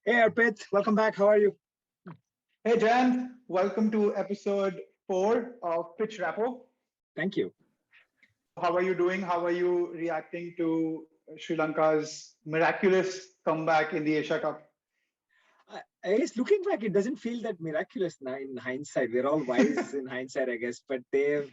Hey Arpit, welcome back. How are you? Hey Jan, welcome to episode 4 of Pitch Rapport. Thank you. How are you doing? How are you reacting to Sri Lanka's miraculous comeback in the Asia Cup? I guess looking back, it doesn't feel that miraculous now in hindsight. We're all wise in hindsight, I guess, but they've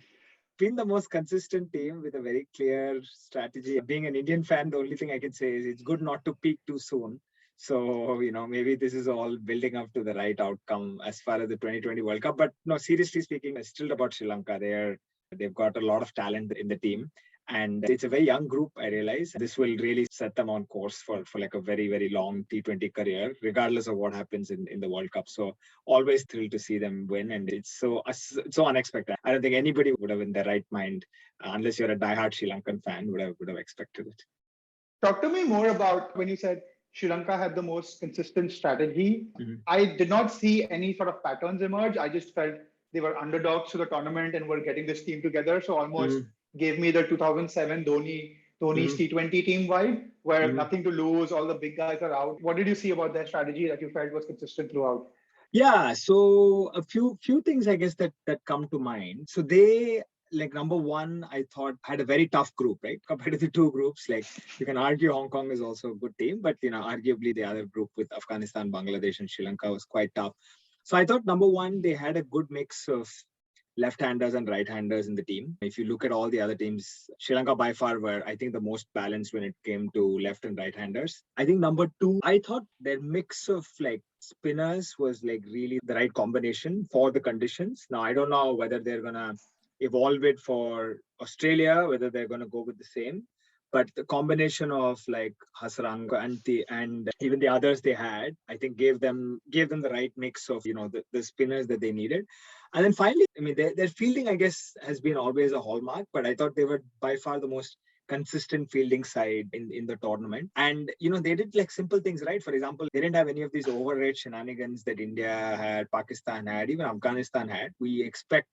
been the most consistent team with a very clear strategy. Being an Indian fan, the only thing I can say is it's good not to peak too soon. So, maybe this is all building up to the right outcome as far as the 2020 World Cup. But no, seriously speaking, it's still about Sri Lanka. They've got a lot of talent in the team. And it's a very young group, I realize. This will really set them on course for like a very, very long T20 career, regardless of what happens in the World Cup. So always thrilled to see them win. And it's so unexpected. I don't think anybody would have in their right mind, unless you're a diehard Sri Lankan fan, would have expected it. Talk to me more about when you said Sri Lanka had the most consistent strategy. I did not see any sort of patterns emerge. I just felt they were underdogs to the tournament and were getting this team together. So almost gave me the 2007 Dhoni's T20 team vibe, where nothing to lose, all the big guys are out. What did you see about their strategy that you felt was consistent throughout? Yeah, so a few things I guess that come to mind. So they, like, number one, I thought had a very tough group, right? Compared to the two groups, like you can argue Hong Kong is also a good team, but arguably the other group with Afghanistan, Bangladesh, and Sri Lanka was quite tough. So I thought number one, they had a good mix of left-handers and right-handers in the team. If you look at all the other teams, Sri Lanka by far were, I think, the most balanced when it came to left and right-handers. I think number two, I thought their mix of like spinners was like really the right combination for the conditions. Now, I don't know whether they're going to evolve it for Australia, whether they're going to go with the same. But the combination of like Hasaranga and even the others they had, I think gave them the right mix of the spinners that they needed. And then finally, I mean, their fielding, I guess, has been always a hallmark. But I thought they were by far the most consistent fielding side in the tournament. And they did like simple things, right? For example, they didn't have any of these overrate shenanigans that India had, Pakistan had, even Afghanistan had. We expect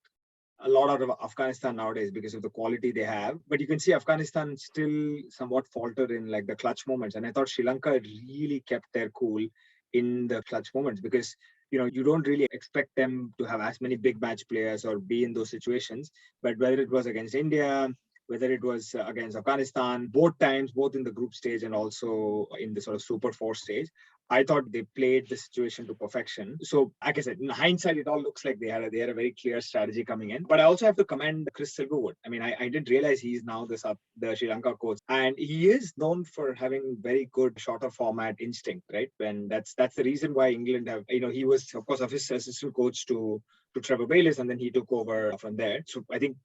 a lot out of Afghanistan nowadays because of the quality they have. But you can see Afghanistan still somewhat falter in like the clutch moments. And I thought Sri Lanka really kept their cool in the clutch moments because, you don't really expect them to have as many big match players or be in those situations. But whether it was against India, whether it was against Afghanistan, both times, both in the group stage and also in the sort of Super 4 stage, I thought they played the situation to perfection. So, like I said, in hindsight, it all looks like they had a very clear strategy coming in. But I also have to commend Chris Silverwood. I mean, I didn't realize he's now the Sri Lanka coach, and he is known for having very good shorter format instinct, right? And that's the reason why England have, he was of course his assistant coach to Trevor Bayliss, and then he took over from there. So I think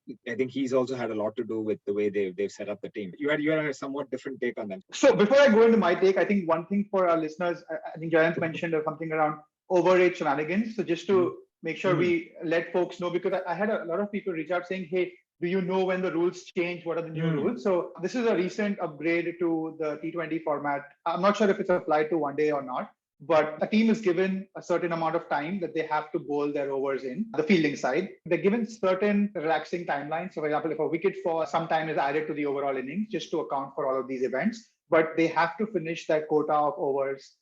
he's also had a lot to do with the way they've set up the team. You had a somewhat different take on them. So before I go into my take, I think one thing for our listeners, I think Jayant mentioned something around overrate shenanigans. So just to make sure we let folks know, because I had a lot of people reach out saying, hey, do you know when the rules change? What are the new rules? So this is a recent upgrade to the T20 format. I'm not sure if it's applied to one day or not, but a team is given a certain amount of time that they have to bowl their overs in the fielding side. They're given certain relaxing timelines. So for example, if a wicket for some time is added to the overall innings, just to account for all of these events, but they have to finish their quota of overs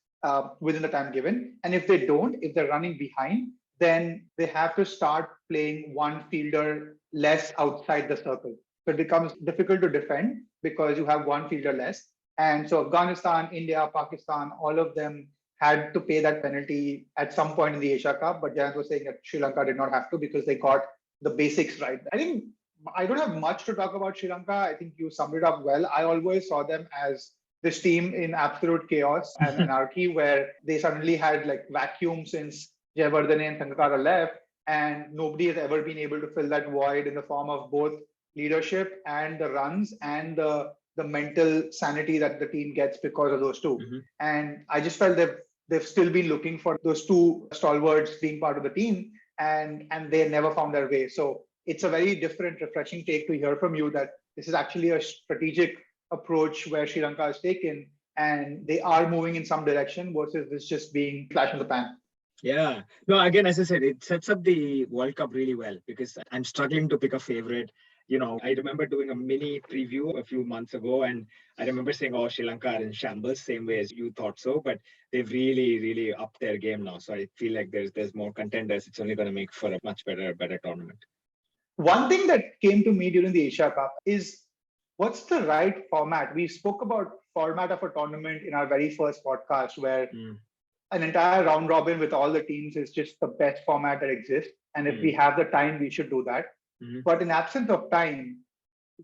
within the time given. And if they don't, if they're running behind, then they have to start playing one fielder less outside the circle. So it becomes difficult to defend because you have one fielder less. And so Afghanistan, India, Pakistan, all of them had to pay that penalty at some point in the Asia Cup, but Jayant was saying that Sri Lanka did not have to because they got the basics right. I think I don't have much to talk about Sri Lanka. I think you summed it up well. I always saw them as this team in absolute chaos and anarchy, where they suddenly had like vacuum since Jayawardene and Sangakkara left, and nobody has ever been able to fill that void in the form of both leadership and the runs and the mental sanity that the team gets because of those two. And I just felt they've still been looking for those two stalwarts being part of the team, and they never found their way. So it's a very different, refreshing take to hear from you that this is actually a strategic approach where Sri Lanka has taken, and they are moving in some direction versus this just being flash in the pan. Yeah. No, again, as I said, it sets up the World Cup really well because I'm struggling to pick a favorite. I remember doing a mini preview a few months ago, and I remember saying, "Oh, Sri Lanka are in shambles," same way as you thought so. But they've really, really upped their game now. So I feel like there's more contenders. It's only going to make for a much better tournament. One thing that came to me during the Asia Cup is what's the right format? We spoke about format of a tournament in our very first podcast, where an entire round robin with all the teams is just the best format that exists. And if we have the time, we should do that. But in absence of time,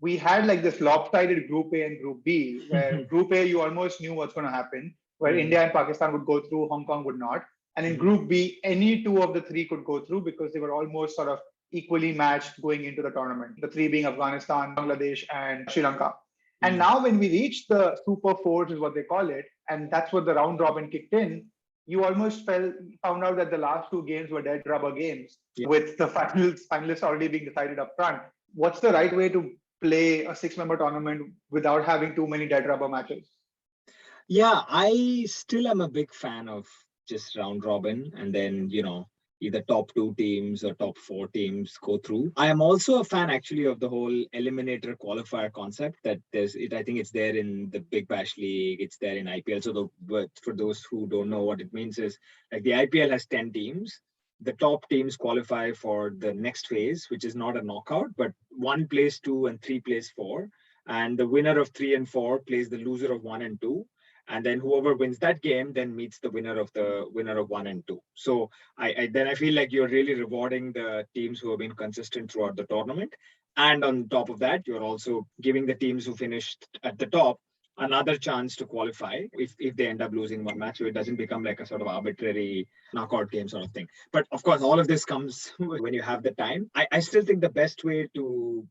we had like this lopsided Group A and Group B, where Group A, you almost knew what's going to happen, where India and Pakistan would go through, Hong Kong would not. And in Group B, any two of the three could go through because they were almost sort of equally matched going into the tournament, the three being Afghanistan, Bangladesh, and Sri Lanka. And now when we reach the Super Fours is what they call it, and that's what the round robin kicked in, you almost found out that the last two games were dead rubber games, with the finalists already being decided up front. What's the right way to play a 6-member tournament without having too many dead rubber matches? Yeah, I still am a big fan of just round robin, and then, either top 2 teams or top 4 teams go through. I am also a fan actually of the whole eliminator qualifier concept that I think it's there in the Big Bash League, it's there in IPL. So but for those who don't know what it means is, like, the IPL has 10 teams. The top teams qualify for the next phase, which is not a knockout, but 1 plays 2 and 3 plays 4. And the winner of 3 and 4 plays the loser of 1 and 2. And then whoever wins that game then meets the winner of 1 and 2. So I feel like you're really rewarding the teams who have been consistent throughout the tournament. And on top of that, you're also giving the teams who finished at the top another chance to qualify if they end up losing one match. So it doesn't become like a sort of arbitrary knockout game sort of thing. But of course, all of this comes when you have the time. I still think the best way to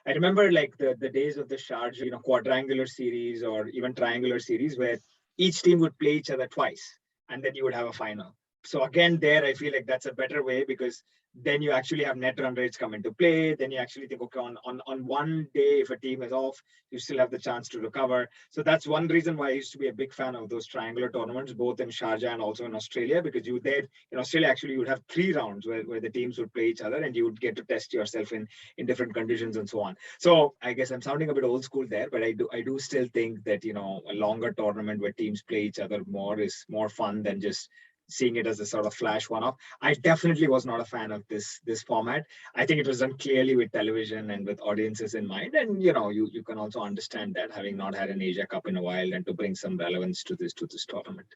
I remember like the days of the Sharjah, quadrangular series or even triangular series where each team would play each other twice and then you would have a final. So again, there I feel like that's a better way, because then you actually have net run rates come into play. Then you actually think, okay, on one day, if a team is off, you still have the chance to recover. So that's one reason why I used to be a big fan of those triangular tournaments, both in Sharjah and also in Australia, because in Australia, actually, you would have 3 rounds where the teams would play each other and you would get to test yourself in different conditions and so on. So I guess I'm sounding a bit old school there, but I do still think that, a longer tournament where teams play each other more is more fun than just seeing it as a sort of flash one-off. I definitely was not a fan of this format. I think it was done clearly with television and with audiences in mind. And you can also understand that, having not had an Asia Cup in a while, and to bring some relevance to this tournament.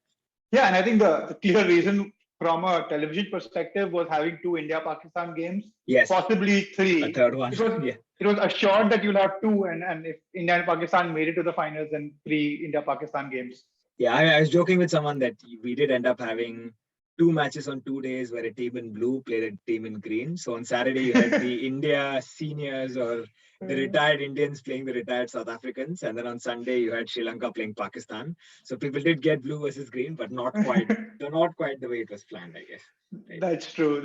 Yeah, and I think the clear reason from a television perspective was having 2 India-Pakistan games, yes, possibly 3. A third one. It was assured that you'll have 2, and if India and Pakistan made it to the finals, then 3 India-Pakistan games. Yeah, I was joking with someone that we did end up having 2 matches on 2 days where a team in blue played a team in green. So on Saturday, you had the India seniors or the retired Indians playing the retired South Africans. And then on Sunday, you had Sri Lanka playing Pakistan. So people did get blue versus green, but not quite the way it was planned, I guess. Right? That's true.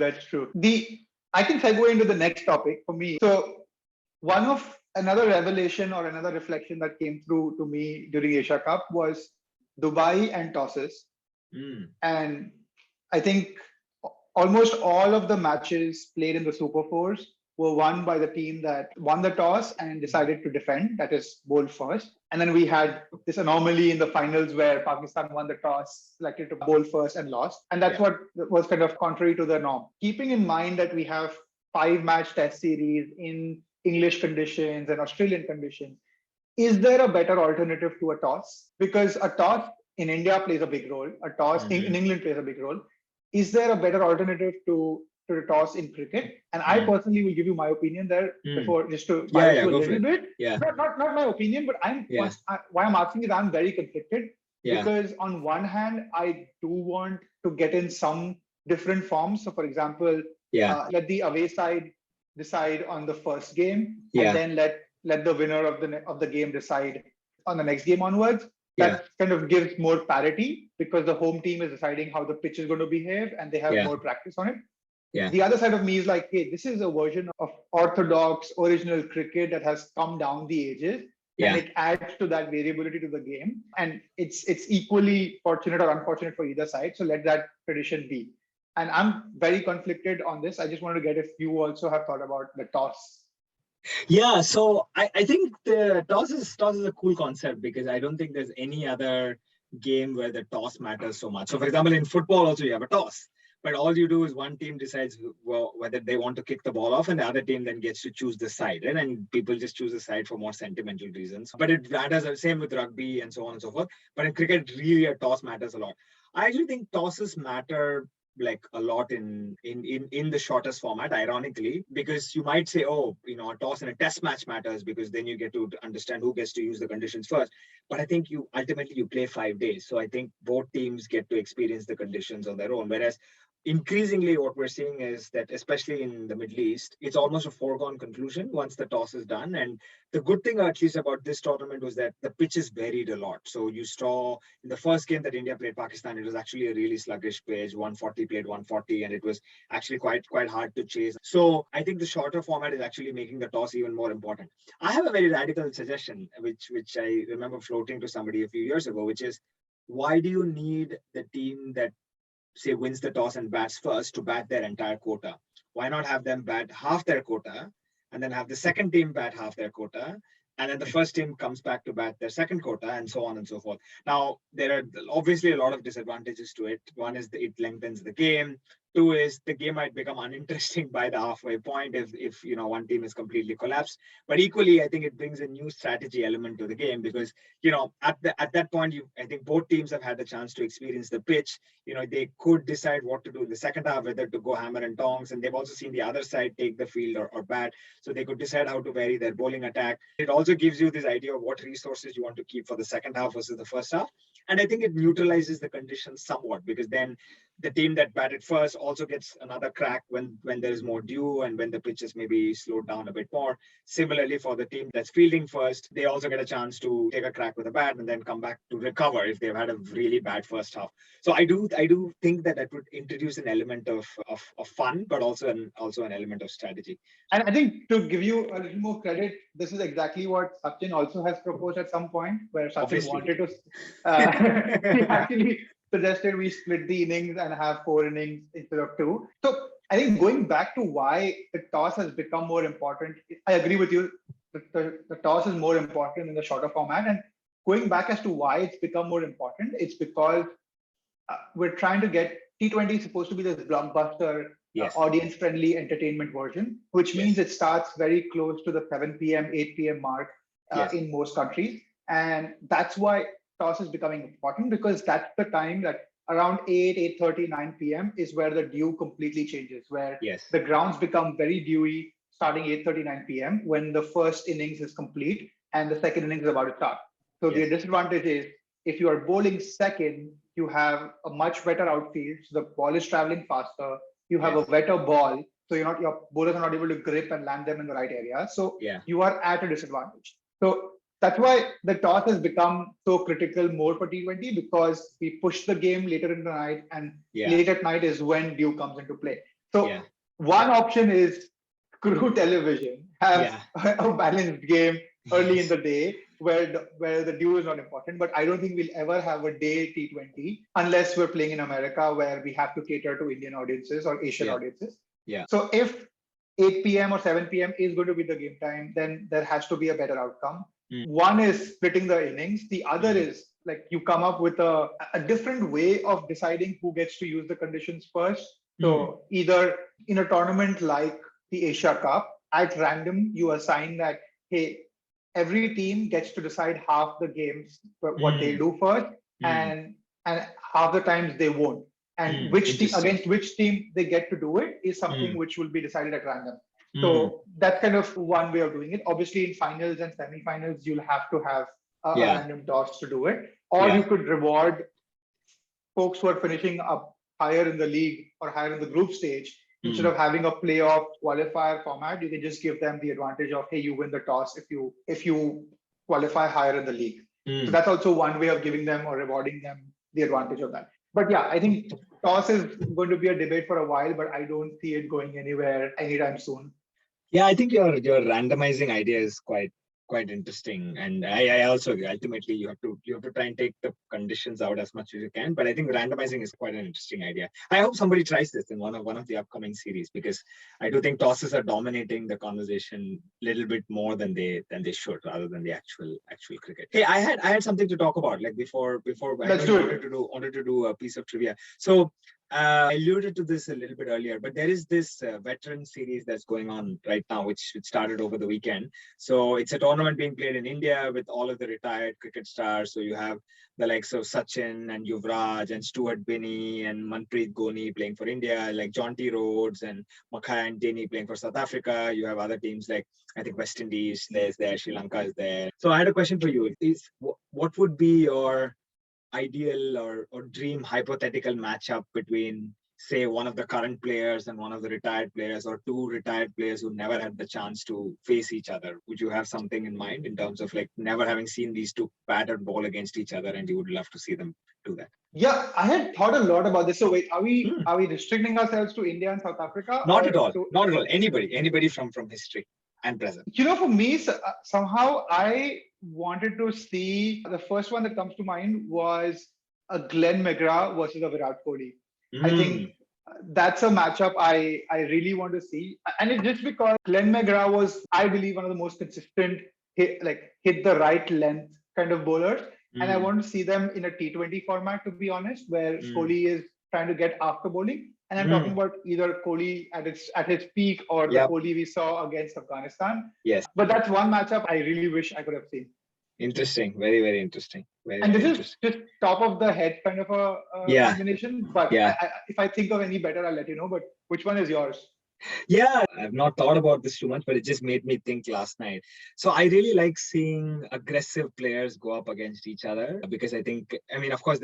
I can segue into the next topic for me. So another revelation or another reflection that came through to me during Asia Cup was Dubai and tosses. And I think almost all of the matches played in the Super Fours were won by the team that won the toss and decided to defend, that is, bowl first. And then we had this anomaly in the finals where Pakistan won the toss, selected to bowl first, and lost. And that's what was kind of contrary to the norm. Keeping in mind that we have 5-match test series in English conditions and Australian conditions, is there a better alternative to a toss? Because a toss in India plays a big role. A toss in England plays a big role. Is there a better alternative to the toss in cricket? And I personally will give you my opinion there before, just to bias you a little bit. Yeah. Not my opinion, but why I'm asking is I'm very conflicted. Yeah. Because on one hand, I do want to get in some different forms. So for example, let the away side decide on the first game, and then let the winner of the game decide on the next game onwards. That kind of gives more parity, because the home team is deciding how the pitch is going to behave and they have more practice on it. The other side of me is like, hey, this is a version of orthodox original cricket that has come down the ages, and it adds to that variability to the game. And it's equally fortunate or unfortunate for either side. So let that tradition be. And I'm very conflicted on this. I just wanted to get if you also have thought about the toss. Yeah, so I think the toss is a cool concept because I don't think there's any other game where the toss matters so much. So, for example, in football also you have a toss, but all you do is one team decides whether they want to kick the ball off, and the other team then gets to choose the side, right? And people just choose the side for more sentimental reasons. But it matters the same with rugby and so on and so forth. But in cricket, really a toss matters a lot. I actually think tosses matter like a lot in the shortest format, ironically, because you might say, oh, a toss in a test match matters because then you get to understand who gets to use the conditions first. But I think you ultimately you play 5 days, so I think both teams get to experience the conditions on their own. Whereas increasingly what we're seeing is that, especially in the Middle East, it's almost a foregone conclusion once the toss is done. And the good thing, at least, about this tournament was that the pitches varied a lot. So you saw in the first game that India played Pakistan, it was actually a really sluggish pitch. 140 played 140, and it was actually quite hard to chase. So I think the shorter format is actually making the toss even more important. I have a very radical suggestion, which I remember floating to somebody a few years ago, which is, why do you need the team that say wins the toss and bats first to bat their entire quota? Why not have them bat half their quota and then have the second team bat half their quota? And then the first team comes back to bat their second quota, and so on and so forth. Now, there are obviously a lot of disadvantages to it. One is that it lengthens the game. Two is the game might become uninteresting by the halfway point if one team is completely collapsed. But equally, I think it brings a new strategy element to the game because at that point, I think both teams have had the chance to experience the pitch. They could decide what to do in the second half, whether to go hammer and tongs, and they've also seen the other side take the field or bat, so they could decide how to vary their bowling attack. It also gives you this idea of what resources you want to keep for the second half versus the first half, and I think it neutralizes the conditions somewhat, because then the team that batted first also gets another crack when there is more dew and when the pitch is maybe slowed down a bit more. Similarly, for the team that's fielding first, they also get a chance to take a crack with a bat and then come back to recover if they've had a really bad first half. So I do think that would introduce an element of fun, but also an element of strategy. And I think, to give you a little more credit, this is exactly what Sachin also has proposed at some point, where Sachin Obviously. wanted to. He actually suggested we split the innings and have 4 innings instead of 2. So I think, going back to why the toss has become more important, I agree with you. The toss is more important in the shorter format. And going back as to why it's become more important, it's because we're trying to get T20 is supposed to be this blockbuster, Yes. audience-friendly entertainment version, which means it starts very close to the 7 p.m., 8 p.m. mark Yes. in most countries. And that's why toss is becoming important, because that's the time that around 8, 8:30, 9 p.m. is where the dew completely changes, where Yes. the grounds become very dewy starting 8:30, 9 p.m. when the first innings is complete and the second innings is about to start. So the Yes. disadvantage is, if you are bowling second, you have a much better outfield. So the ball is traveling faster. You have Yes. a wetter ball. So your bowlers are not able to grip and land them in the right area. So Yeah. you are at a disadvantage. So that's why the toss has become so critical more for T20, because we push the game later in the night, and late at night is when dew comes into play. So one option is screw television, have a balanced game early in the day where the dew is not important. But I don't think we'll ever have a day T20 unless we're playing in America, where we have to cater to Indian audiences or Asian audiences. Yeah. So if 8 p.m. or 7 p.m. is going to be the game time, then there has to be a better outcome. One is splitting the innings. The other is, like, you come up with a different way of deciding who gets to use the conditions first. So either in a tournament like the Asia Cup, at random, you assign that, hey, every team gets to decide half the games what they do first, and half the times they won't. And which team against which team they get to do it is something which will be decided at random. So that's kind of one way of doing it. Obviously, in finals and semi-finals, you'll have to have a random toss to do it, or you could reward folks who are finishing up higher in the league or higher in the group stage. Instead of having a playoff qualifier format, you can just give them the advantage of, hey, you win the toss if you qualify higher in the league. So that's also one way of giving them or rewarding them the advantage of that. But yeah, I think toss is going to be a debate for a while, but I don't see it going anywhere anytime soon. Yeah, I think your randomizing idea is quite quite interesting. And I also agree. Ultimately, you have to try and take the conditions out as much as you can. But I think randomizing is quite an interesting idea. I hope somebody tries this in one of the upcoming series, because I do think tosses are dominating the conversation a little bit more than they should, rather than the actual cricket. Hey, I had something to talk about, like before Let's do it. wanted to do a piece of trivia. So I alluded to this a little bit earlier, but there is this veteran series that's going on right now, which started over the weekend. So it's a tournament being played in India with all of the retired cricket stars. So you have the likes of Sachin and Yuvraj and Stuart Binney and Manpreet Goni playing for India, like Jonty Rhodes and Makhaya and Denny playing for South Africa. You have other teams like, I think, West Indies is there, Sri Lanka is there. So I had a question for you. What would be your ideal or dream hypothetical matchup between, say, one of the current players and one of the retired players, or two retired players who never had the chance to face each other? Would you have something in mind in terms of like never having seen these two bat and ball against each other, and you would love to see them do that? Yeah, I had thought a lot about this. So wait, are we restricting ourselves to India and South Africa? Not at all. Not at all. Anybody from history and present. For me, somehow I wanted to see, the first one that comes to mind was a Glenn McGrath versus a Virat Kohli. I think that's a matchup I really want to see. And it's just because Glenn McGrath was, I believe, one of the most consistent hit the right length kind of bowlers. And I want to see them in a T20 format, to be honest, where Kohli is trying to get after bowling. And I'm talking about either Kohli at his peak or the Kohli we saw against Afghanistan. Yes. But that's one matchup I really wish I could have seen. Interesting. Very, very interesting. And this is just top of the head kind of a combination. But if I think of any better, I'll let you know. But which one is yours? Yeah, I've not thought about this too much, but it just made me think last night. So I really like seeing aggressive players go up against each other, because I think, of course,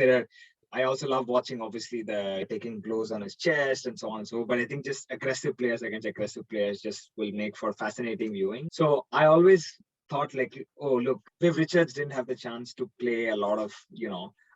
I also love watching, obviously, the taking blows on his chest and so on and so, but I think just aggressive players against aggressive players just will make for fascinating viewing. So I always thought like, oh, look, Viv Richards didn't have the chance to play a lot of,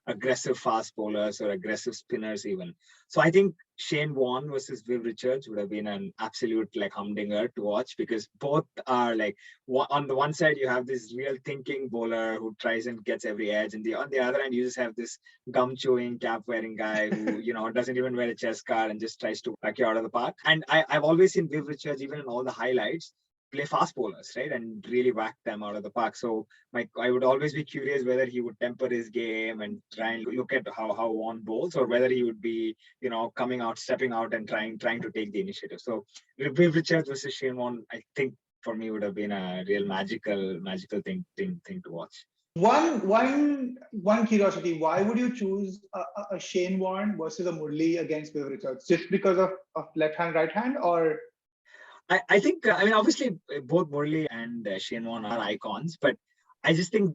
aggressive fast bowlers or aggressive spinners even. So I think Shane Warne versus Viv Richards would have been an absolute like humdinger to watch, because both are like, on the one side you have this real thinking bowler who tries and gets every edge, and on the other hand you just have this gum chewing, cap wearing guy who doesn't even wear a chest guard and just tries to whack you out of the park. And I've always seen Viv Richards, even in all the highlights, play fast bowlers, right, and really whack them out of the park. So I would always be curious whether he would temper his game and try and look at how Warne bowls, or whether he would be, coming out, stepping out, and trying to take the initiative. So Viv Richards versus Shane Warne, I think for me would have been a real magical thing to watch. One curiosity: why would you choose a Shane Warne versus a Murli against Viv Richards? Just because of left hand, right hand, or? I think, obviously both Murli and Shane Warne are icons, but I think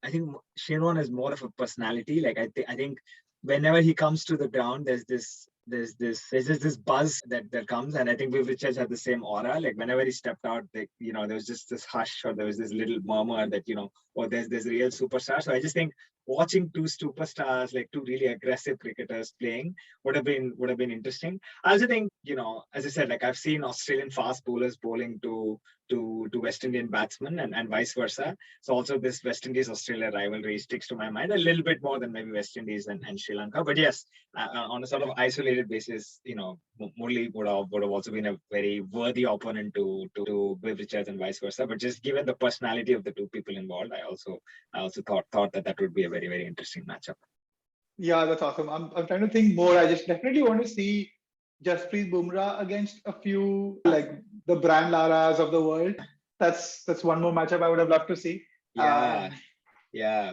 Shane Warne is more of a personality. Like I think whenever he comes to the ground, there's this buzz that comes, and I think Viv Richards had the same aura. Like whenever he stepped out, there was just this hush, or there was this little murmur that there's a real superstar. So I just think watching two superstars, like two really aggressive cricketers playing, would have been interesting. I also think, as I said, like I've seen Australian fast bowlers bowling to West Indian batsmen and vice versa. So also this West Indies Australia rivalry sticks to my mind a little bit more than maybe West Indies and Sri Lanka. But yes, on a sort of isolated basis, Murli would have also been a very worthy opponent to Viv Richards and vice versa. But just given the personality of the two people involved, I also thought that would be a very, very interesting matchup. Yeah, that's awesome. I'm trying to think more. I just definitely want to see Jasprit Bumrah against a few, like the Brian Laras of the world. That's one more matchup I would have loved to see. Yeah,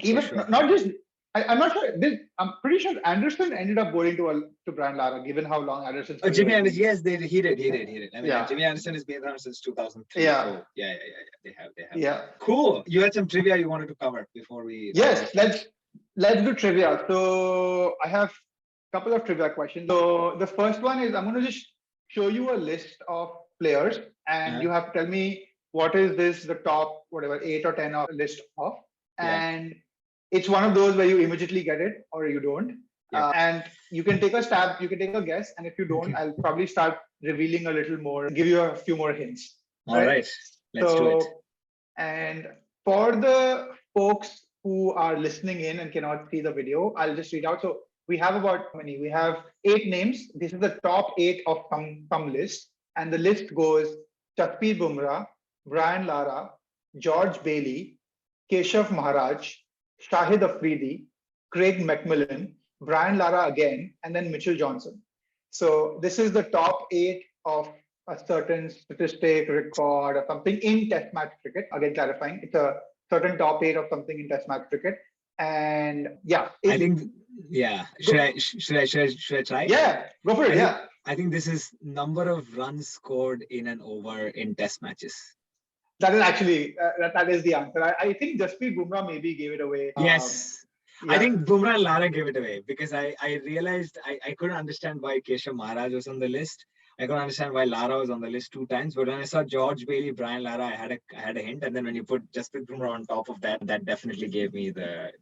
even sure. Not just. I'm not sure. I'm pretty sure Anderson ended up bowling to Brian Lara, given how long Anderson's. Jimmy Anderson, yes, he did. Jimmy Anderson has been around since 2003. Yeah. So yeah, they have. Yeah. Cool. You had some trivia you wanted to cover before we. Yes, let's do trivia. So I have a couple of trivia questions. So the first one is, I'm going to just show you a list of players, and you have to tell me what is the top, 8 or 10 of list of, and it's one of those where you immediately get it or you don't. And you can take a stab, you can take a guess, and if you don't, I'll probably start revealing a little more, give you a few more hints. All right. Let's do it. And For the folks who are listening in and cannot see the video, I'll just read out. So we have about how many? We have 8 names. This is the top 8 of some list. And the list goes Jasprit Bumrah, Brian Lara, George Bailey, Keshav Maharaj, Shahid Afridi, Craig McMillan, Brian Lara again, and then Mitchell Johnson. So this is the top 8 of a certain statistic, record, or something in Test match cricket. Again, clarifying, it's a certain top 8 of something in Test match cricket. And yeah, I think, yeah. Should I try? Yeah, go for it. I think this is number of runs scored in an over in Test matches. That is actually that is the answer. I think Jasprit Bumrah maybe gave it away. Yes. I think Bumrah and Lara gave it away because I realized I couldn't understand why Keshav Maharaj was on the list. I couldn't understand why Lara was on the list 2 times. But when I saw George Bailey, Brian Lara, I had a hint. And then when you put Jasprit Bumrah on top of that, that definitely gave me the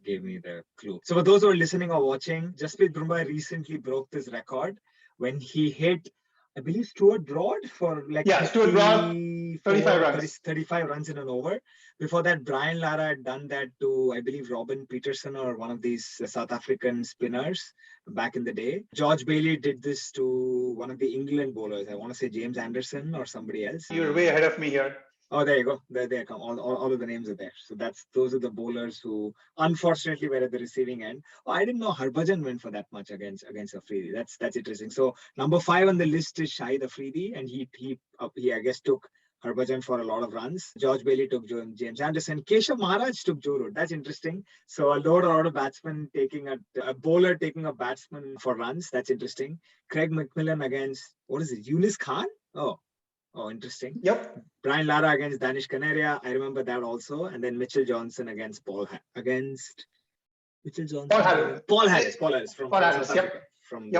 clue. So for those who are listening or watching, Jasprit Bumrah recently broke this record when he hit, I believe, Stuart Broad for like Stuart Broad, 35 runs in an over. Before that, Brian Lara had done that to, I believe, Robin Peterson or one of these South African spinners back in the day. George Bailey did this to one of the England bowlers. I want to say James Anderson or somebody else. You're way ahead of me here. Oh, there you go. There come. All of the names are there. So those are the bowlers who unfortunately were at the receiving end. Oh, I didn't know Harbhajan went for that much against Afridi. That's interesting. So number 5 on the list is Shahid Afridi, and he I guess took Harbhajan for a lot of runs. George Bailey took James Anderson. Keshav Maharaj took Joe Root. That's interesting. So a lot of batsmen taking a bowler taking a batsman for runs. That's interesting. Craig McMillan against, what is it, Yunus Khan? Oh, interesting. Yep. Brian Lara against Danish Canaria. I remember that also. And then Mitchell Johnson against Paul Harris from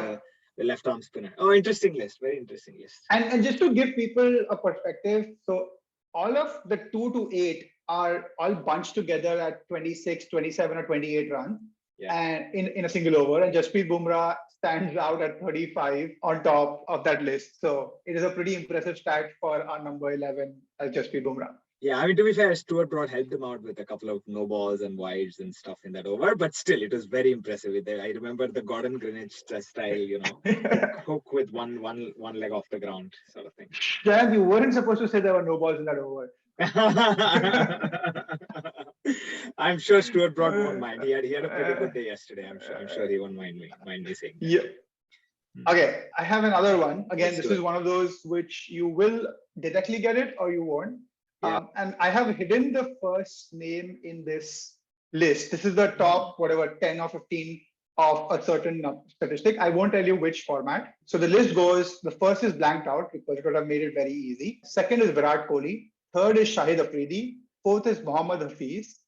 the left arm spinner. Oh, interesting list. Very interesting list. And just to give people a perspective, so all of the 2 to 8 are all bunched together at 26, 27 or 28 runs. Yeah. And in a single over, and Jasprit Bumrah stands out at 35 on top of that list. So it is a pretty impressive stat for our number 11 as Jasprit Bumrah. Yeah, I mean, to be fair, Stuart Broad helped him out with a couple of no balls and wides and stuff in that over, but still, it was very impressive. I remember the Gordon Greenwich style, hook with one leg off the ground sort of thing. Jayant, you weren't supposed to say there were no balls in that over. I'm sure Stuart Broad won't mind. He had a pretty good day yesterday. I'm sure he won't mind me saying that. Yeah. Okay, I have another one. Again, this is one of those which you will directly get it or you won't. Yeah. And I have hidden the first name in this list. This is the top, 10 or 15 of a certain statistic. I won't tell you which format. So the list goes, the first is blanked out because it would have made it very easy. Second is Virat Kohli. Third is Shahid Afridi. Fourth is Mohammad Hafiz.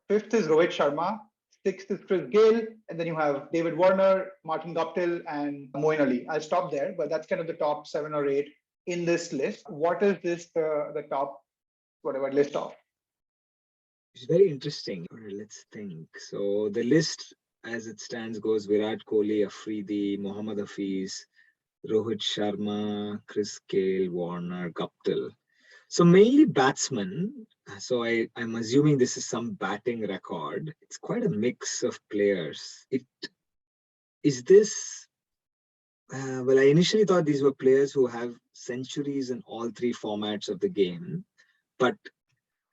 Fifth is Rohit Sharma. Sixth is Chris Gayle. And then you have David Warner, Martin Guptill, and Moeen Ali. I'll stop there, but that's kind of the top 7 or 8 in this list. What is this the top list of? It's very interesting. Let's think. So the list as it stands goes Virat Kohli, Afridi, Mohammad Hafiz, Rohit Sharma, Chris Gayle, Warner, Guptill. So mainly batsmen. So I'm assuming this is some batting record. It's quite a mix of players. Is this? Well, I initially thought these were players who have centuries in all 3 formats of the game. But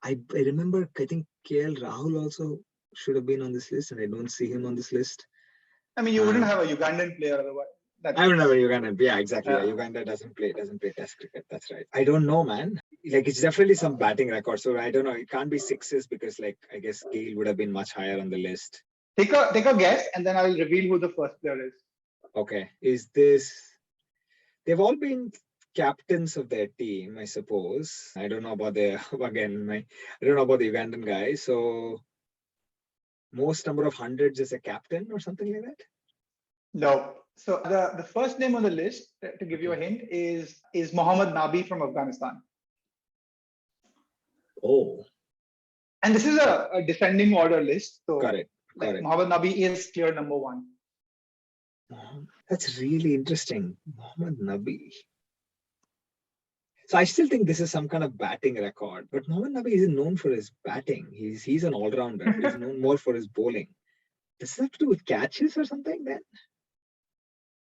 I remember, I think KL Rahul also should have been on this list, and I don't see him on this list. I mean, you wouldn't have a Ugandan player otherwise. I don't have a Ugandan. Yeah, exactly. Yeah. Uganda doesn't play Test cricket. That's right. I don't know, man. Like, it's definitely some batting record. So I don't know. It can't be 6s because, like, I guess Gayle would have been much higher on the list. Take a guess, and then I'll reveal who the first player is. Okay. Is this? They've all been captains of their team, I suppose. I don't know about I don't know about the Ugandan guy. So most number of hundreds is a captain or something like that? No. So the first name on the list, to give you a hint, is Mohammad Nabi from Afghanistan. Oh. And this is a descending order list. So Got it. Mohammad Nabi is clear number 1. That's really interesting. Mohammad Nabi. So I still think this is some kind of batting record. But Mohammad Nabi isn't known for his batting. He's an all-rounder. He's known more for his bowling. Does this have to do with catches or something then?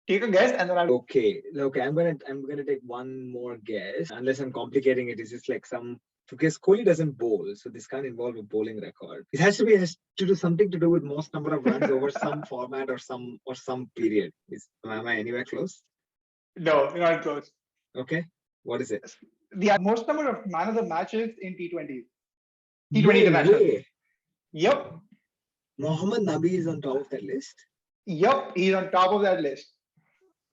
Take a guess and then I'll. Okay. I'm gonna take one more guess. Unless I'm complicating it, it's just like because Kohli doesn't bowl, so this can't involve a bowling record. It has to do something to do with most number of runs over some format or some period. Am I anywhere close? No, you're not close. Okay. What is it? The most number of man of the matches in T20. T20 No international. way. Yep. Mohammad Nabi is on top of that list. Yep, he's on top of that list.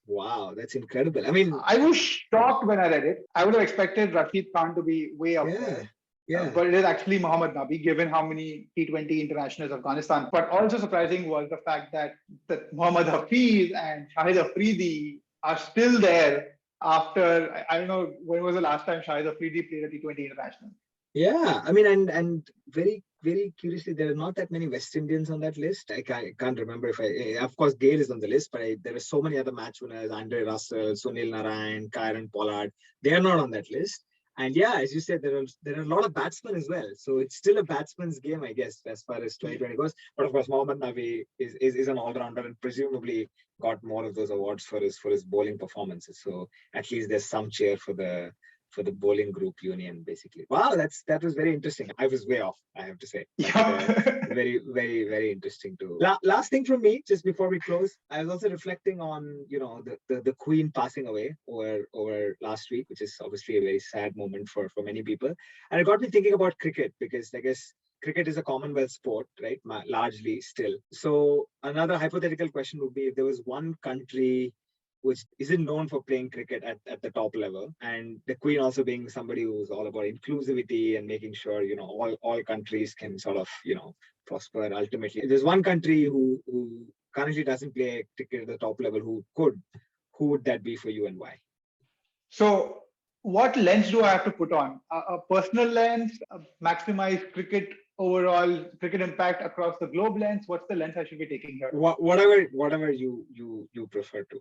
Wow, that's incredible. I mean, I was shocked when I read it. I would have expected Rashid Khan to be way up there. Yeah. But it is actually Mohammad Nabi, given how many T20 internationals Afghanistan. But also surprising was the fact that Mohammad Hafiz and Shahid Afridi are still there after, I don't know, when was the last time Shahid Afridi played a T20 international? Yeah, I mean, and very, very curiously, there are not that many West Indians on that list. I can't remember of course, Gale is on the list, but there are so many other match winners, Andre Russell, Sunil Narayan, Kyron Pollard. They are not on that list. And yeah, as you said, there are a lot of batsmen as well. So it's still a batsman's game, I guess, as far as 2020 goes. But of course, Mohammad Nabi is an all-rounder and presumably got more of those awards for his bowling performances. So at least there's some cheer for the bowling group union, basically. Wow, that was very interesting. I was way off, I have to say. Very, very, very interesting too. Last thing from me, just before we close, I was also reflecting on the Queen passing away over last week, which is obviously a very sad moment for many people, and it got me thinking about cricket, because I guess cricket is a Commonwealth sport, right? Largely still. So another hypothetical question would be, if there was one country which isn't known for playing cricket at the top level, and the Queen also being somebody who's all about inclusivity and making sure all countries can sort of prosper ultimately. If there's one country who currently doesn't play cricket at the top level who would that be for you, and why? So what lens do I have to put on? A personal lens, maximize cricket overall cricket impact across the globe lens? What's the lens I should be taking here? Whatever you prefer to.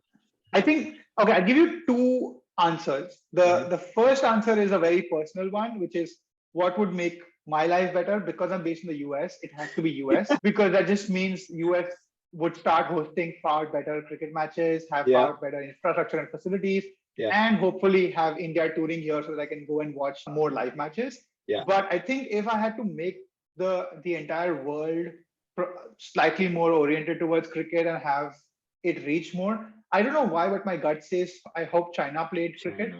I think, okay, I'll give you two answers. The first answer is a very personal one, which is what would make my life better. Because I'm based in the US, it has to be US, because that just means US would start hosting far better cricket matches, have far better infrastructure and facilities, and hopefully have India touring here so that I can go and watch more live matches. But I think if I had to make the entire world slightly more oriented towards cricket and have it reach more, I don't know why, but my gut says I hope China played cricket.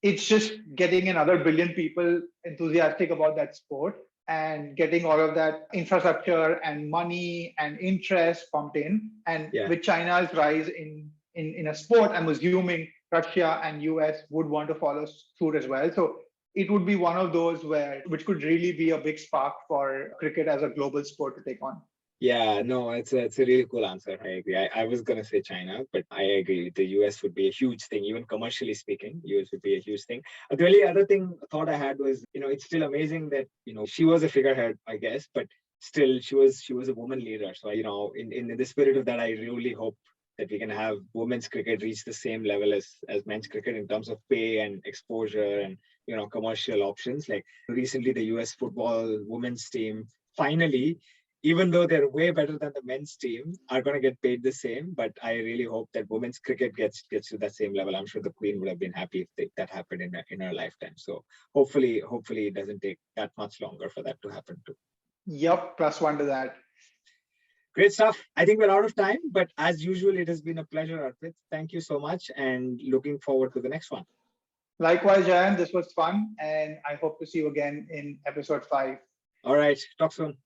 It's just getting another billion people enthusiastic about that sport and getting all of that infrastructure and money and interest pumped in. And with China's rise in a sport, I'm assuming Russia and US would want to follow suit as well. So it would be one of those which could really be a big spark for cricket as a global sport to take on. Yeah, no, it's a really cool answer. I agree. I was going to say China, but I agree. The US would be a huge thing, even commercially speaking. US would be a huge thing. The only other thought I had was, it's still amazing that, she was a figurehead, I guess, but still she was a woman leader. So, in the spirit of that, I really hope that we can have women's cricket reach the same level as men's cricket in terms of pay and exposure and, commercial options. Like recently, the US football women's team finally, even though they're way better than the men's team, are going to get paid the same. But I really hope that women's cricket gets to that same level. I'm sure the Queen would have been happy if that happened in her lifetime. So hopefully it doesn't take that much longer for that to happen too. Yep, +1 to that. Great stuff. I think we're out of time, but as usual, it has been a pleasure, Arpit. Thank you so much, and looking forward to the next one. Likewise, Jayant, this was fun, and I hope to see you again in episode 5. All right. Talk soon.